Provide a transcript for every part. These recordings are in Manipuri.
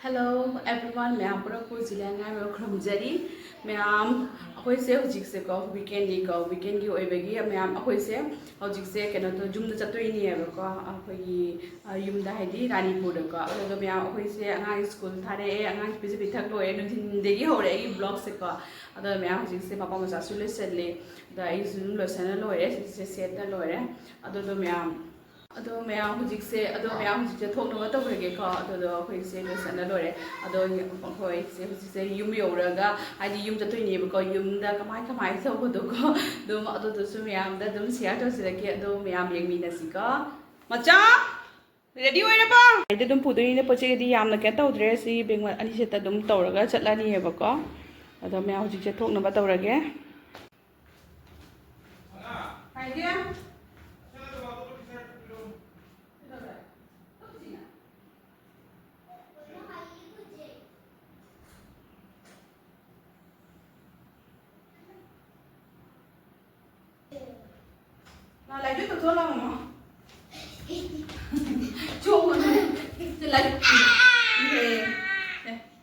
Hello everyone, मैं पूरा कोई जिले में मैं खरमजरी मैं अखोई से हुजिक से को weekend की ओए बेगी मैं अखोई से हुजिक से क्या ना तो जुम्दा चतुर ही नहीं है वो को अखोई युमदा है दी रानीपुर को तो मैं अखोई से अंगांग स्कूल थारे अंगांग पिज़ पिथक लो नुजिन देगी हो रही ब्लॉग से को तो मैं हुजिक से पापा मजा सुले से ले तो इस लो सना लो से सेट लो तो मैं हुजिक से थोंगनो तौरगे को अखोई से लोसना लोरे अखोई से हुजिक से युम यौरगा हाइदि युम चतोइनेबको युमदा कमाई तौबदो को मैम शेयर तौसिरगे मैम येंगमिनसिको मचा रेडी ओइरबा आइदि पुदोइने पोचेदी यामना क्या तौद्रे सी बेंग अनिसेता तौरगा चटलानियेबको मैम हुजिक से थोंगनबा तौरगे idea Nah, lagi tu tolong mo. Cuma lagi.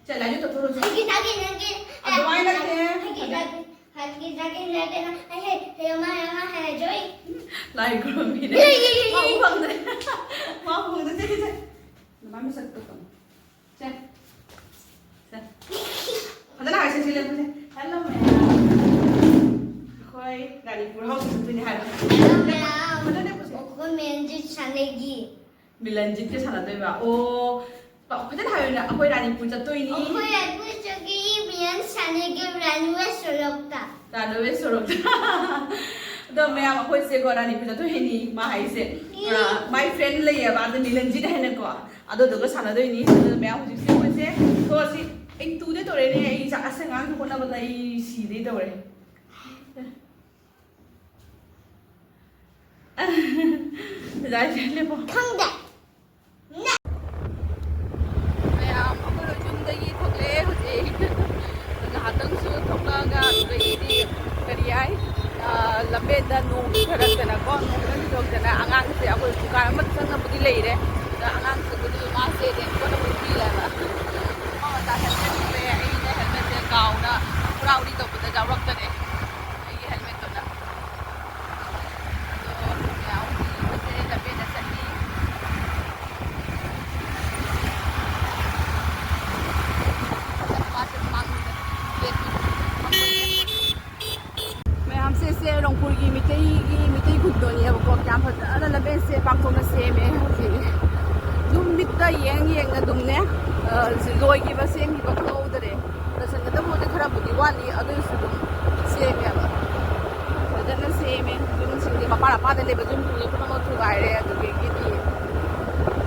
Cek lagi tu tolong. Lagi. Aduh, mana lagi? Lagi. Hey, mama, Joy. Lagi kurang ni. Mau bang deh. Cek. Mami satu tu. Cek. Ada nak saya sila tu. Hello, Koi, dari pulau tu ni hari. Milanjit ke sana tu ba. Oh, pak kita dah ada. Aku rani pun jatuh ini. Aku juga biar sana ke runway sorokta. Runway sorokta. तो मैं आप कोई से गोरा नहीं पिता तो है नहीं माँ है से my friend ले या बाद मिलनजी है ना को आदो तो को साना तो ही नहीं तो मैं आप जिससे कोई से तो ऐसी एक तूने तो रहने हैं इस ऐसे गांव को ना बताई सीधे तो रहे जाए ले पो खंडा मैं आप अगर जुंदगी थोड़े हो जाए तो हाथों से थोड़ा गा गई करियाई लंबे नोंग खरकना को नोंग खरकना आंगांग से अब दुकान में संगबुदी लेरे आंगांग से बुदी मा से दे को न बुदी लेबा मा ता हेलमेट पे आइने हेलमेट से गाउना प्राउडी तो बुदा जावरक तने ये हेलमेट तो ना तो याव से लंबे न सही से रंगपुर की मिट्टी खुदोनी है वो क्या पता अरे लबे से पांगतों से में होती दुम मिट्टा येंग दुमने लोई की बस येंग की बखो उधरे रसन का तो मुझे खराब होती वाली अगर सुधुम से में अब जन्नत से में दुम सिंधी पापा पापा ले बजुम ये कुछ मत हुआ है तो के किती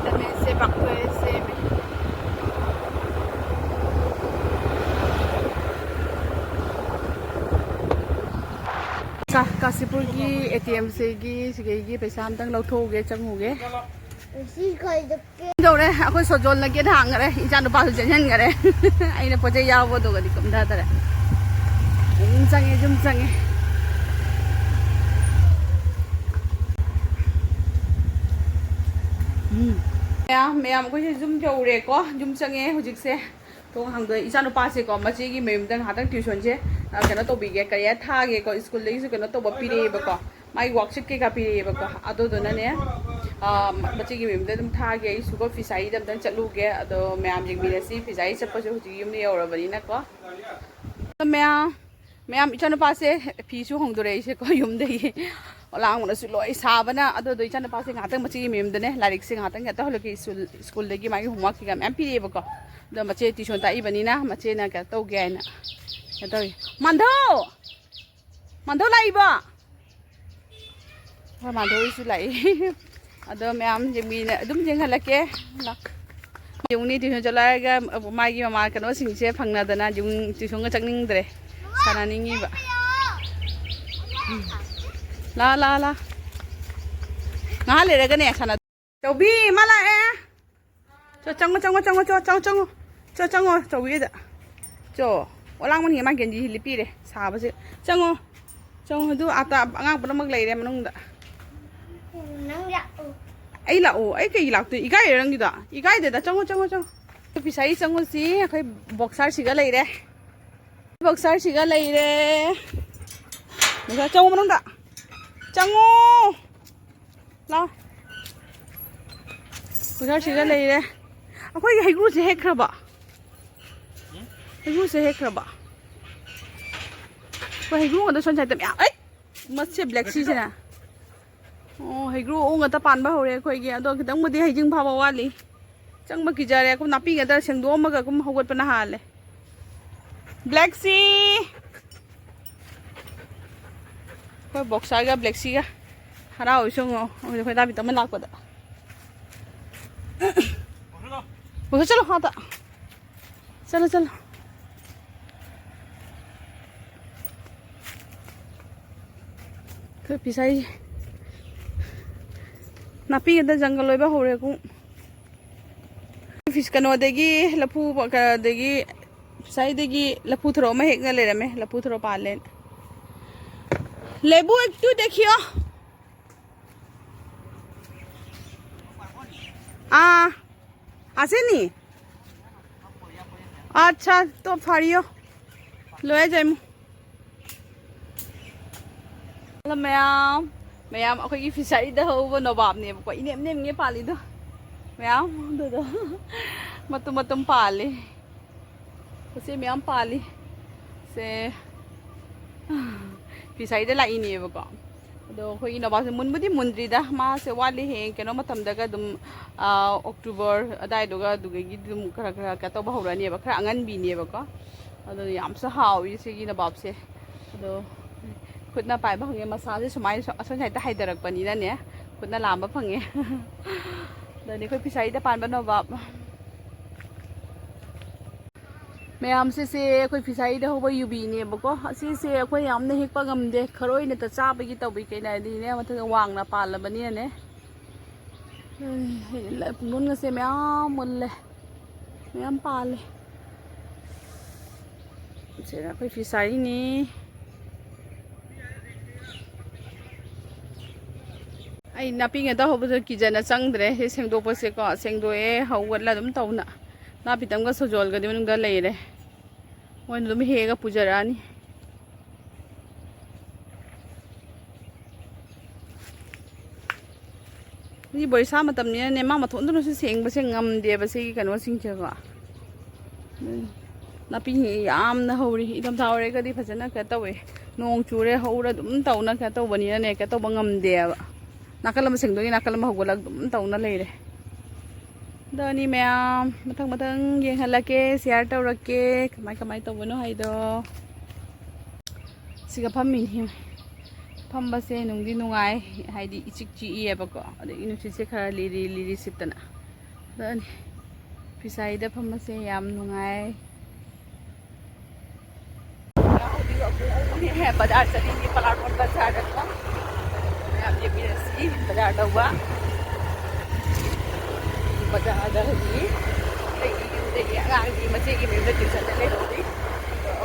लबे से पांगतों से में काशीपुर की ATM से की पैसा हम तंग लौथोगे चंगोगे दौरे अखोई सोजोल लगे हांगरे इजा नुपा चेंहनगरे अने पोजे यावदोगदी कमदादरे जुम चंगे मैम को जुम यौरेको जुम चंगे हुजिक से तो हंग इचा नुपासे को मचे की मेमदंग हातंग ट्यूशन से कनो तौबिगे करिया थागे को स्कूल लेगी कनो तौब पिरेबको माई वर्कशीट के का पिरेबको अदोदोनने मचे की मेमदं दम थागे सुको फिसाई दम चलुगे अदो मैम जिंगमिनसी फिसाई चप्पसो हुजि युम यौरबनिना को मैम इचा नुपासे फीसु होंदोरेइसे को युमदगी लांगनसु लोई साबना अदो इचा नुपासे गातंग मचे की मेमदने लारिक से गातंग गता होलके स्कूल लेगी माई होमवर्क की मैम पिरेबको द मचे ट्यूशन ताइबनिना मचे ना क्या तौगे आइना मांधव लाइबा मांधव लाई अद मैम जेमीने अदुम जेंहलके युंगनी ट्यूशन चलागा मागी ममा कनो सिंसे फंगनादना युंग ट्यूशन गा चंगनिंगद्रे सानानिंगीबा ला nga लेरगने साना चौबी माला ए चंगो चौबी दा चो ओलांग मन हेमा गेंजी लिपी रे साबसे चंगो दु आता आंगां पुनमक लेरे मनुंगदा nang ya ai lau ai cái lau tụi cái răng gì đó cái để ta trong तो पिसाई चंगु सी अखै बॉक्सर सिगा लैरे बॉक्सर सिगा लैरे मुसा चंगु मनंदा चंगु ला बॉक्सर सिगा लैरे अखै हैगु से हेख्रबा हैगु से हेख्रबा हैगु गदा सन साइड या ए मसे ब्लैक सी से ना ओ हैगु ओंगा ता पानबा होरे अखै गे अदो खितंग मदि हैजिंग फाबा वाली चंग म किजारे को नापी गदा सेंगदो मगा कुम हगत पना हाले ब्लैक सी कोई बॉक्सर गा ब्लैक सी गा हरा होइसोंगो ओइ दाबी तम लाकपदा बोलो चलो हाँ ता चलो चलो कोई पिसाई नापी गदा जंगल लोइबा होरे को फिश कनोदगी लफू कदगी साइदगी लफू थरो में हेक ले रमे लफू थरो पाले लेबू एक तू देखियो आसे नी अच्छा तो फाड़ियो लोए जाइमु मैम मैम अखोगी फिशरी दा होबो नवाब ने को इनेम नेम गे पाली दो मैम दो मतुम मतुम पाले उसे मैम पाली से फिशरी दा लाइनी बको अदो खोई नवाब से मुनबुदी मुनद्रीदा मा से वाली हे केनो मतम दगा दुम अक्टूबर अदाय दोगा दुगेगी दुम खरा खरा का तो बहुरानी बा खरा अंगन बीनी बको अदो याम स हावी सेगी नवाब से अदो खुदना पाइबा फंगे मसाजे सुमाई असोन साइड हाइदरक पनीना ने खुदना लांबा फंगे दनी कोई फिशरी दा पानबा नवाब मैम से कोई फिशरी दा होबा युबी ने बको असी से कोई यामने हेकपा गमदे खरोई ने त चाबगी तबई केना दी ने मथ वांगना पालबनी ने मुन से मैम मुल्ले मैम पाले सेरा कोई फिशरी ने आई नापी गदा होबो किजना चंगद्रे हे सेंगदोपसे को सेंगदोए हौगला दम तौना नापी तमगा सजोल गदि मनुंगा लेरे मोइन दम हेगा पुजरानी नि बोइसा मतमनि ने मा मथोंदनो से सेंगबसे ngamde बसे कनो सिंगचगा नापी यामना हौरी इदम थावरे गदि फजना का तवे नोंग चुरे हौरा दम तौना का तौबनि ने का तौब ngamde नाकल सेंगदोगी नाकल हौगलक दम तौना लेरे दनी मैम मथंग मथंग येंहलके शेयर तौरके कमाय कमाय तौबनो हाइदो सिगा फम्मी फम्बसे नुंगदी नुंगाय हाइदी इचिक चिइएबको अदे इनुसिसे खरा लिरी लिरी सितना दनी फिसाइदा फम्बसे याम नुंगाय है बाजार चली पलाटोन बाजार को आप ये भी रसी बाजार दवा बाजार दही देखिए आगे मचे की मेरे ट्यूशन चले होती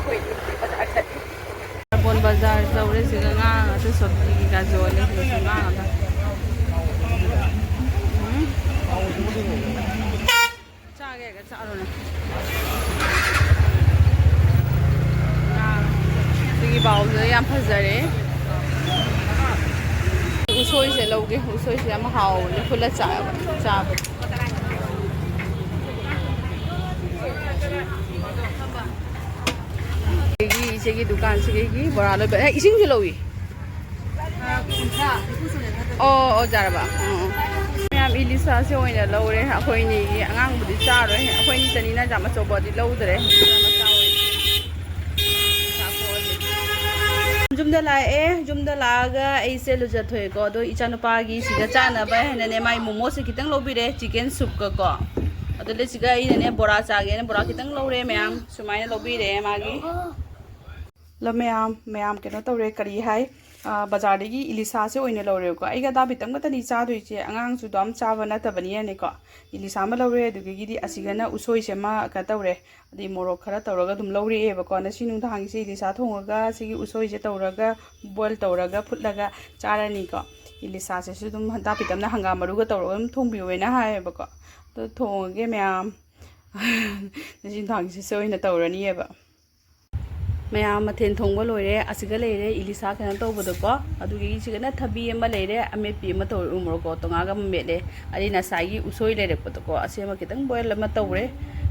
कोई बाजार चली बोन बाजार दौरे से गंगा तो सब्जी की गाजोले से गंगा ना चागे का चारो ने सिगी बाउल से याम फजरे उसोई से लोगे उसोई से हम हाउ ने खुला चाब की दुकान से की बड़ा लो इसिंग से लोगी ओ जारबा मैम इलिसा से ओइना लौरे अखोइनी अंगांग बुदि चारो अखोइनी तनीना जामा चोबदी लौदरे जुमदा लाए जुमदा लागा ऐसे लुजथोय को दो इचानुपागी सिगा चानाबा हेने माई मोमो से खितंग लोबिरे चिकन सूप को अदले सिगा इने बोरा चागे ने बोरा खितंग लौरे मैम सुमाइना लोबिरे मागी लो मैम केनो तौरे करी हाय बाजारदगी इलिसा से ओइने लौरेको आइगा दा बितम गतनी चादुइचे अंगांग सु दम चाबा नतबनी नेको इलिसा मा लौरे दुगिगिदी असिगना उसोइ से मा का तौरे अदि मोरो खरा तौरगा दुम लौरे एबको नसि नुंधांगी से इलिसा थोंगा सिगी उसोइ से तौरगा बॉईल तौरगा फुटलगा चारानी को इलिसा से सु दुम दा बितमना हंगाम मरुगा तौरगा दुम थोंबियोइना हायबको तो थोंगे मैम ꯉꯁꯤ ꯅꯨꯡꯗꯥꯡꯒꯤꯁꯤꯁꯨ ꯑꯣꯏꯅ ꯇꯧꯔꯅꯤꯌꯦꯕ ꯃꯌꯥꯝ ꯃꯊꯦꯜ ꯊꯣꯡꯕ ꯂꯣꯏꯔꯦ ꯑꯁꯤꯒ ꯂꯩꯔꯦ ꯏꯂꯤꯁꯥ ꯀꯩꯅꯣ ꯇꯧꯕꯗꯣꯀꯣ ꯑꯗꯨꯒꯤ ꯁꯤꯒꯅ ꯊꯕꯤ ꯑꯃ ꯂꯩꯔꯦ ꯑꯃꯦꯠꯄꯤ ꯑꯃ ꯇꯧꯔꯦ ꯎꯃꯣꯔꯣꯛꯀꯣ ꯇꯣꯉꯥꯟꯒ ꯑꯃ ꯃꯦꯠꯂꯦ ꯑꯗꯩ ꯉꯁꯥꯏꯒꯤ ꯎꯁꯣꯏ ꯂꯩꯔꯛꯄꯗꯣꯀꯣ ꯑꯁꯤ ꯑꯃ ꯈꯤꯇꯪ ꯕꯣꯏꯜ ꯑꯃ ꯇꯧꯔꯦ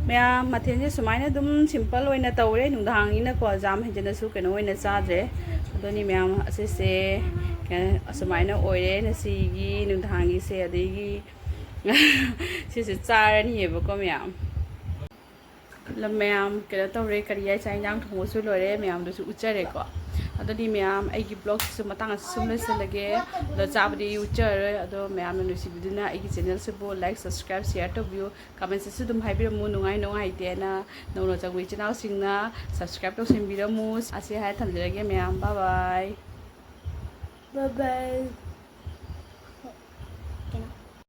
ꯃꯌꯥꯝ ꯃꯊꯦꯜꯁꯦ ꯁꯨꯃꯥꯏꯅ ꯑꯗꯨꯝ ꯁꯤꯝꯄꯜ ꯑꯣꯏꯅ ꯇꯧꯔꯦ ꯅꯨꯡꯗꯥꯡꯅꯤꯅꯀꯣ ꯖꯥꯝ ꯍꯦꯟꯖꯟꯅꯁꯨ ꯀꯩꯅꯣ ꯑꯣꯏꯅ ꯆꯥꯗ꯭ꯔꯦ ꯑꯗꯨꯅꯤ ꯃꯌꯥꯝ ꯑꯁꯤꯁꯦ ꯑꯁꯨꯃꯥꯏꯅ ꯑꯣꯏꯔꯦ ꯉꯁꯤꯒꯤ ꯅꯨꯡꯗꯥꯡꯒꯤꯁꯦ ꯑꯗꯒꯤ ꯁꯤꯁꯦ ꯆꯥꯔꯅꯤꯌꯦꯕꯀꯣ ꯃꯌꯥꯝ ꯀꯩꯅꯣ ꯇꯧꯔꯦ ꯀꯔꯤ ꯍꯥꯏ ꯆꯥꯛ ꯏꯟꯖꯥꯡ ꯊꯣꯡꯕꯁꯨ ꯂꯣꯏꯔꯦ ꯃꯌꯥꯝꯗꯨꯁꯨ ꯎꯠꯆꯔꯦꯀꯣ ꯑꯗꯨꯗꯤ ꯃꯌꯥꯝ ꯑꯩꯒꯤ ꯕ꯭ꯂꯣꯒꯁꯤꯁꯨ ꯃꯇꯥꯡ ꯑꯁꯤ ꯁꯨꯝ ꯂꯣꯏꯁꯤꯜꯂꯒꯦ ꯑꯗꯣ ꯆꯥꯕꯗꯤ ꯎꯠꯆꯔꯣꯏ ꯑꯗꯣ ꯃꯌꯥꯝꯅ ꯅꯨꯡꯁꯤꯕꯤꯗꯨꯅ ꯑꯩꯒꯤ ꯆꯦꯅꯦꯜꯁꯤꯕꯨ ꯂꯥꯏꯛ ꯁꯕꯁꯀ꯭ꯔꯥꯏꯕ ꯁꯤꯌꯔ ꯇꯧꯕꯤꯌꯨ ꯀꯃꯦꯟꯠꯁꯤꯁꯨ ꯑꯗꯨꯝ ꯍꯥꯏꯕꯤꯔꯝꯃꯨ ꯅꯨꯡꯉꯥꯏꯇꯦꯅ ꯅꯧꯅ ꯆꯪꯕ ꯏꯆꯤꯜ ꯏꯅꯥꯎꯁꯤꯡꯅ ꯁꯕꯁꯀ꯭ꯔꯥꯏꯕ ꯇꯧꯁꯤꯟꯕꯤꯔꯝꯃꯨ ꯑꯁꯤ ꯍꯥꯏꯔ ꯊꯝꯖꯔꯒꯦ ꯃꯌꯥꯝ ꯕꯥꯏ ꯕꯥꯏ